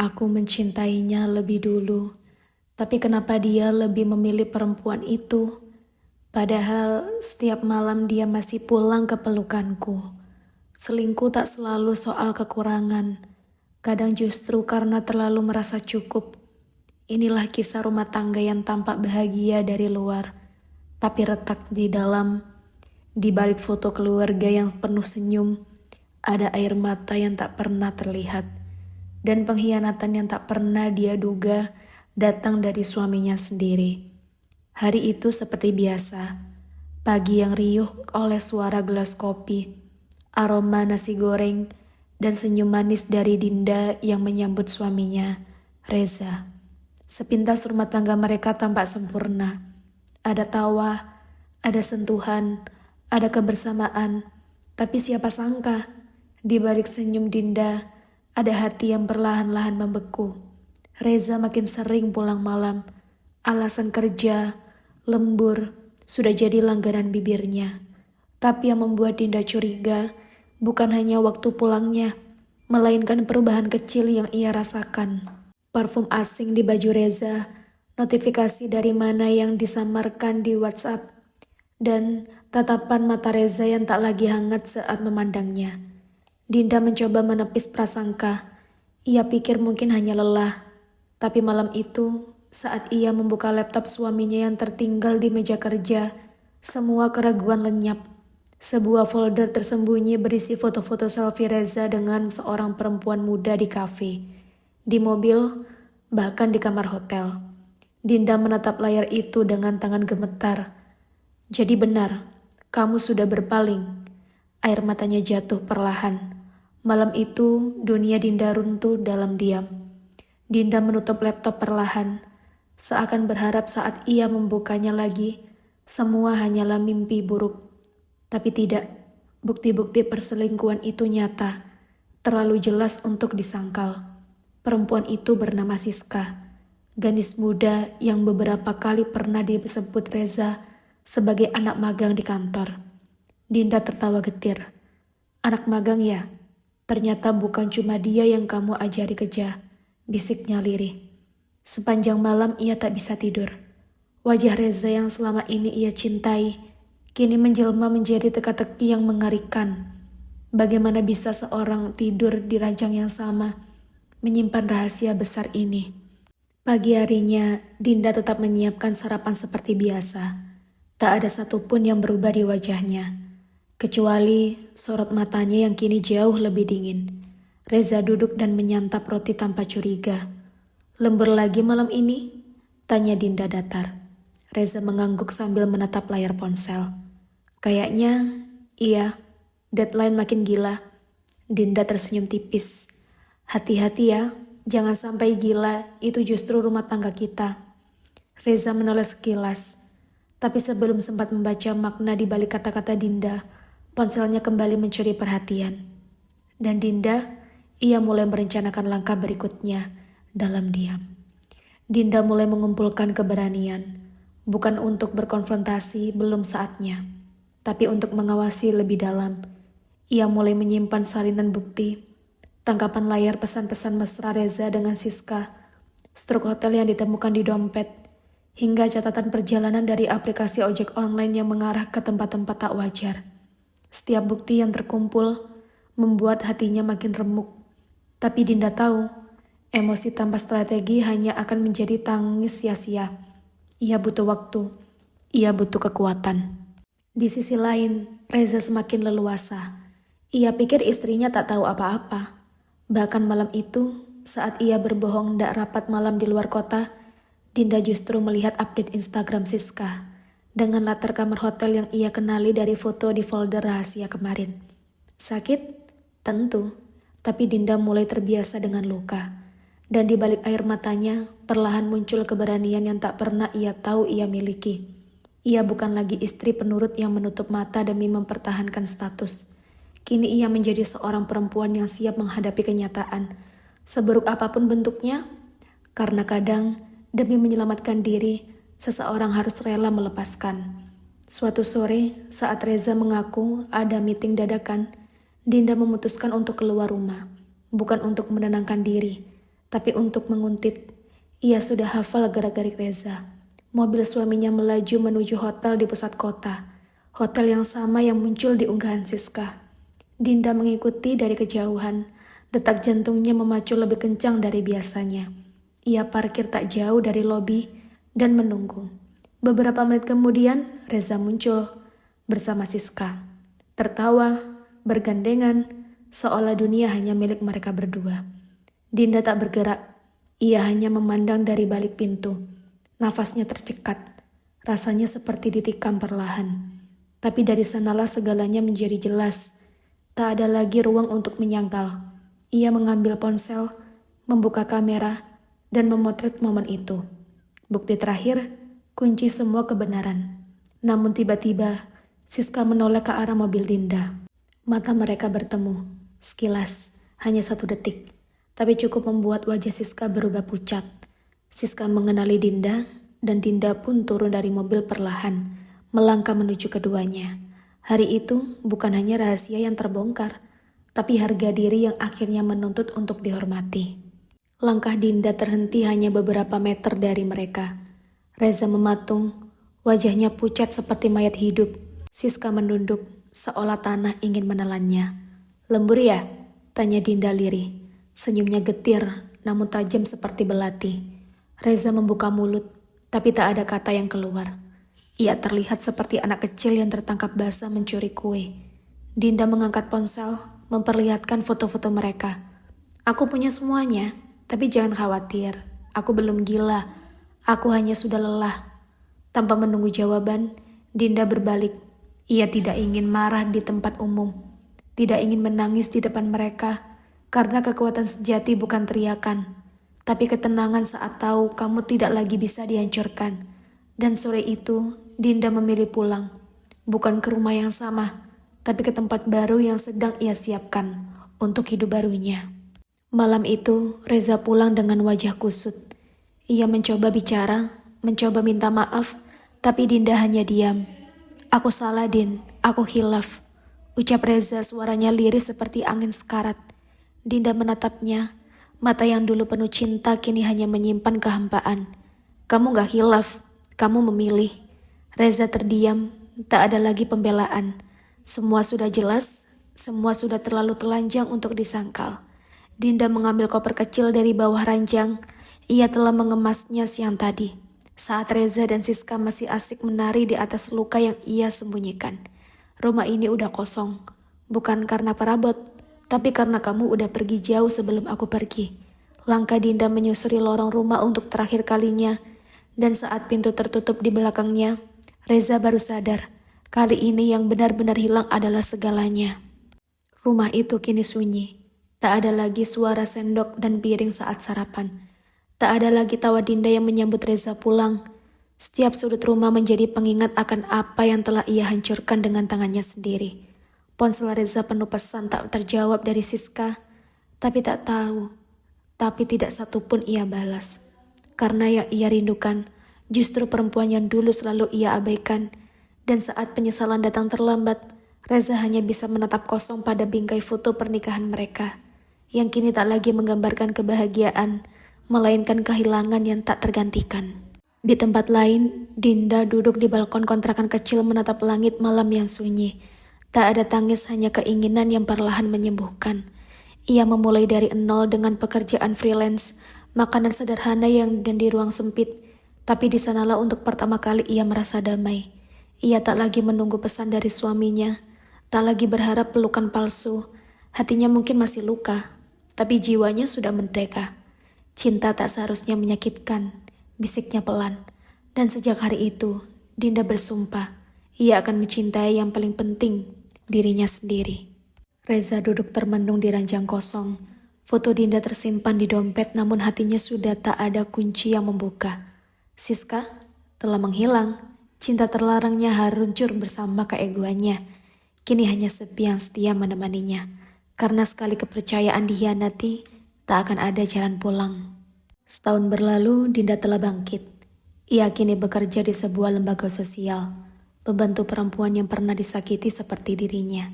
Aku mencintainya lebih dulu, tapi kenapa dia lebih memilih perempuan itu? Padahal setiap malam dia masih pulang ke pelukanku. Selingkuh tak selalu soal kekurangan, kadang justru karena terlalu merasa cukup. Inilah kisah rumah tangga yang tampak bahagia dari luar, tapi retak di dalam. Di balik foto keluarga yang penuh senyum, ada air mata yang tak pernah terlihat, dan pengkhianatan yang tak pernah dia duga datang dari suaminya sendiri. Hari itu seperti biasa, pagi yang riuh oleh suara gelas kopi, aroma nasi goreng, dan senyum manis dari Dinda yang menyambut suaminya, Reza. Sepintas rumah tangga mereka tampak sempurna. Ada tawa, ada sentuhan, ada kebersamaan. Tapi siapa sangka, di balik senyum Dinda, ada hati yang perlahan-lahan membeku. Reza makin sering pulang malam. Alasan kerja, lembur, sudah jadi langganan bibirnya. Tapi yang membuat Dinda curiga, bukan hanya waktu pulangnya, melainkan perubahan kecil yang ia rasakan. Parfum asing di baju Reza, notifikasi dari mana yang disamarkan di WhatsApp, dan tatapan mata Reza yang tak lagi hangat saat memandangnya. Dinda mencoba menepis prasangka. Ia pikir mungkin hanya lelah. Tapi malam itu, saat ia membuka laptop suaminya yang tertinggal di meja kerja, semua keraguan lenyap. Sebuah folder tersembunyi berisi foto-foto selfie Reza dengan seorang perempuan muda di kafe, di mobil, bahkan di kamar hotel. Dinda menatap layar itu dengan tangan gemetar. Jadi benar, kamu sudah berpaling. Air matanya jatuh perlahan. Malam itu, dunia Dinda runtuh dalam diam. Dinda menutup laptop perlahan, seakan berharap saat ia membukanya lagi, semua hanyalah mimpi buruk. Tapi tidak, bukti-bukti perselingkuhan itu nyata, terlalu jelas untuk disangkal. Perempuan itu bernama Siska, gadis muda yang beberapa kali pernah disebut Reza sebagai anak magang di kantor. Dinda tertawa getir. Anak magang ya? Ternyata bukan cuma dia yang kamu ajari kerja, bisiknya lirih. Sepanjang malam ia tak bisa tidur. Wajah Reza yang selama ini ia cintai, kini menjelma menjadi teka-teki yang mengerikan. Bagaimana bisa seorang tidur di ranjang yang sama, menyimpan rahasia besar ini? Pagi harinya, Dinda tetap menyiapkan sarapan seperti biasa. Tak ada satupun yang berubah di wajahnya, kecuali sorot matanya yang kini jauh lebih dingin. Reza duduk dan menyantap roti tanpa curiga. Lembur lagi malam ini? Tanya Dinda datar. Reza mengangguk sambil menatap layar ponsel. Kayaknya, iya, deadline makin gila. Dinda tersenyum tipis. Hati-hati ya, jangan sampai gila, itu justru rumah tangga kita. Reza meneles sekilas. Tapi sebelum sempat membaca makna di balik kata-kata Dinda, ponselnya kembali mencuri perhatian. Dan Dinda, ia mulai merencanakan langkah berikutnya dalam diam. Dinda mulai mengumpulkan keberanian, bukan untuk berkonfrontasi, belum saatnya, tapi untuk mengawasi lebih dalam. Ia mulai menyimpan salinan bukti, tangkapan layar pesan-pesan mesra Reza dengan Siska, struk hotel yang ditemukan di dompet, hingga catatan perjalanan dari aplikasi ojek online yang mengarah ke tempat-tempat tak wajar. Setiap bukti yang terkumpul membuat hatinya makin remuk. Tapi Dinda tahu, emosi tanpa strategi hanya akan menjadi tangis sia-sia. Ia butuh waktu, ia butuh kekuatan. Di sisi lain, Reza semakin leluasa. Ia pikir istrinya tak tahu apa-apa. Bahkan malam itu, saat ia berbohong ndak rapat malam di luar kota, Dinda justru melihat update Instagram Siska dengan latar kamar hotel yang ia kenali dari foto di folder rahasia kemarin. Sakit? Tentu. Tapi Dinda mulai terbiasa dengan luka. Dan di balik air matanya, perlahan muncul keberanian yang tak pernah ia tahu ia miliki. Ia bukan lagi istri penurut yang menutup mata demi mempertahankan status. Kini ia menjadi seorang perempuan yang siap menghadapi kenyataan, seburuk apapun bentuknya, karena kadang demi menyelamatkan diri, seseorang harus rela melepaskan. Suatu sore, saat Reza mengaku ada meeting dadakan, Dinda memutuskan untuk keluar rumah, bukan untuk menenangkan diri, Tapi untuk menguntit, ia sudah hafal gerak-gerik Reza. Mobil suaminya melaju menuju hotel di pusat kota. Hotel yang sama yang muncul di unggahan Siska. Dinda mengikuti dari kejauhan. Detak jantungnya memacu lebih kencang dari biasanya. Ia parkir tak jauh dari lobi dan menunggu. Beberapa menit kemudian, Reza muncul bersama Siska. Tertawa, bergandengan, seolah dunia hanya milik mereka berdua. Dinda tak bergerak. Ia hanya memandang dari balik pintu. Nafasnya tercekat. Rasanya seperti ditikam perlahan. Tapi dari sanalah segalanya menjadi jelas. Tak ada lagi ruang untuk menyangkal. Ia mengambil ponsel, membuka kamera, dan memotret momen itu. Bukti terakhir, kunci semua kebenaran. Namun tiba-tiba, Siska menoleh ke arah mobil Dinda. Mata mereka bertemu. Sekilas, hanya 1 detik. Tapi cukup membuat wajah Siska berubah pucat. Siska mengenali Dinda, dan Dinda pun turun dari mobil perlahan, melangkah menuju keduanya. Hari itu bukan hanya rahasia yang terbongkar, tapi harga diri yang akhirnya menuntut untuk dihormati. Langkah Dinda terhenti hanya beberapa meter dari mereka. Reza mematung, wajahnya pucat seperti mayat hidup. Siska menunduk, seolah tanah ingin menelannya. "Lembur ya?" tanya Dinda lirih. Senyumnya getir, namun tajam seperti belati. Reza membuka mulut, tapi tak ada kata yang keluar. Ia terlihat seperti anak kecil yang tertangkap basah mencuri kue. Dinda mengangkat ponsel, memperlihatkan foto-foto mereka. "Aku punya semuanya, tapi jangan khawatir. Aku belum gila. Aku hanya sudah lelah." Tanpa menunggu jawaban, Dinda berbalik. Ia tidak ingin marah di tempat umum. Tidak ingin menangis di depan mereka. Karena kekuatan sejati bukan teriakan, tapi ketenangan saat tahu kamu tidak lagi bisa dihancurkan. Dan sore itu, Dinda memilih pulang. Bukan ke rumah yang sama, tapi ke tempat baru yang sedang ia siapkan untuk hidup barunya. Malam itu, Reza pulang dengan wajah kusut. Ia mencoba bicara, mencoba minta maaf, tapi Dinda hanya diam. "Aku salah, Din. Aku khilaf," ucap Reza, suaranya lirih seperti angin sekarat. Dinda menatapnya, mata yang dulu penuh cinta kini hanya menyimpan kehampaan. "Kamu gak khilaf, kamu memilih." Reza terdiam, tak ada lagi pembelaan. Semua sudah jelas, semua sudah terlalu telanjang untuk disangkal. Dinda mengambil koper kecil dari bawah ranjang. Ia telah mengemasnya siang tadi, saat Reza dan Siska masih asik menari di atas luka yang ia sembunyikan. "Rumah ini udah kosong, bukan karena perabot, tapi karena kamu udah pergi jauh sebelum aku pergi." Langkah Dinda menyusuri lorong rumah untuk terakhir kalinya, dan saat pintu tertutup di belakangnya, Reza baru sadar, kali ini yang benar-benar hilang adalah segalanya. Rumah itu kini sunyi. Tak ada lagi suara sendok dan piring saat sarapan. Tak ada lagi tawa Dinda yang menyambut Reza pulang. Setiap sudut rumah menjadi pengingat akan apa yang telah ia hancurkan dengan tangannya sendiri. Ponsel Reza penuh pesan tak terjawab dari Siska, tapi tidak satu pun ia balas. Karena yang ia rindukan justru perempuan yang dulu selalu ia abaikan, dan saat penyesalan datang terlambat, Reza hanya bisa menatap kosong pada bingkai foto pernikahan mereka, yang kini tak lagi menggambarkan kebahagiaan, melainkan kehilangan yang tak tergantikan. Di tempat lain, Dinda duduk di balkon kontrakan kecil menatap langit malam yang sunyi. Tak ada tangis, hanya keinginan yang perlahan menyembuhkan. Ia memulai dari nol dengan pekerjaan freelance, makanan sederhana dan di ruang sempit. Tapi di sanalah untuk pertama kali ia merasa damai. Ia tak lagi menunggu pesan dari suaminya, tak lagi berharap pelukan palsu. Hatinya mungkin masih luka, tapi jiwanya sudah merdeka. "Cinta tak seharusnya menyakitkan," bisiknya pelan. Dan sejak hari itu, Dinda bersumpah, ia akan mencintai yang paling penting, dirinya sendiri. Reza duduk termenung di ranjang kosong. Foto Dinda tersimpan di dompet, namun hatinya sudah tak ada kunci yang membuka. Siska telah menghilang. Cinta terlarangnya hancur bersama keegoannya. Kini hanya sepi yang setia menemaninya. Karena sekali kepercayaan dihianati, tak akan ada jalan pulang. Setahun berlalu, Dinda telah bangkit. Ia kini bekerja di sebuah lembaga sosial, membantu perempuan yang pernah disakiti seperti dirinya.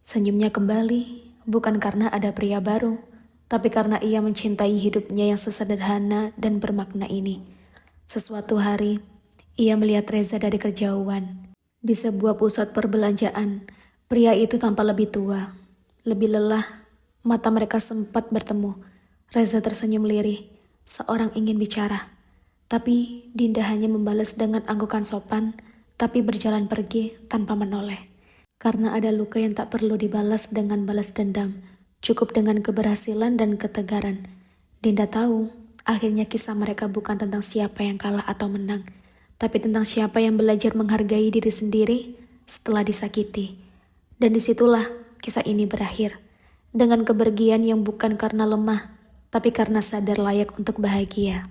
Senyumnya kembali, bukan karena ada pria baru, tapi karena ia mencintai hidupnya yang sesederhana dan bermakna ini. Sesuatu hari, ia melihat Reza dari kejauhan. Di sebuah pusat perbelanjaan, pria itu tampak lebih tua, lebih lelah. Mata mereka sempat bertemu. Reza tersenyum lirih, seorang ingin bicara. Tapi Dinda hanya membalas dengan anggukan sopan, tapi berjalan pergi tanpa menoleh. Karena ada luka yang tak perlu dibalas dengan balas dendam, cukup dengan keberhasilan dan ketegaran. Dinda tahu, akhirnya kisah mereka bukan tentang siapa yang kalah atau menang, tapi tentang siapa yang belajar menghargai diri sendiri setelah disakiti. Dan disitulah kisah ini berakhir, dengan kepergian yang bukan karena lemah, tapi karena sadar layak untuk bahagia.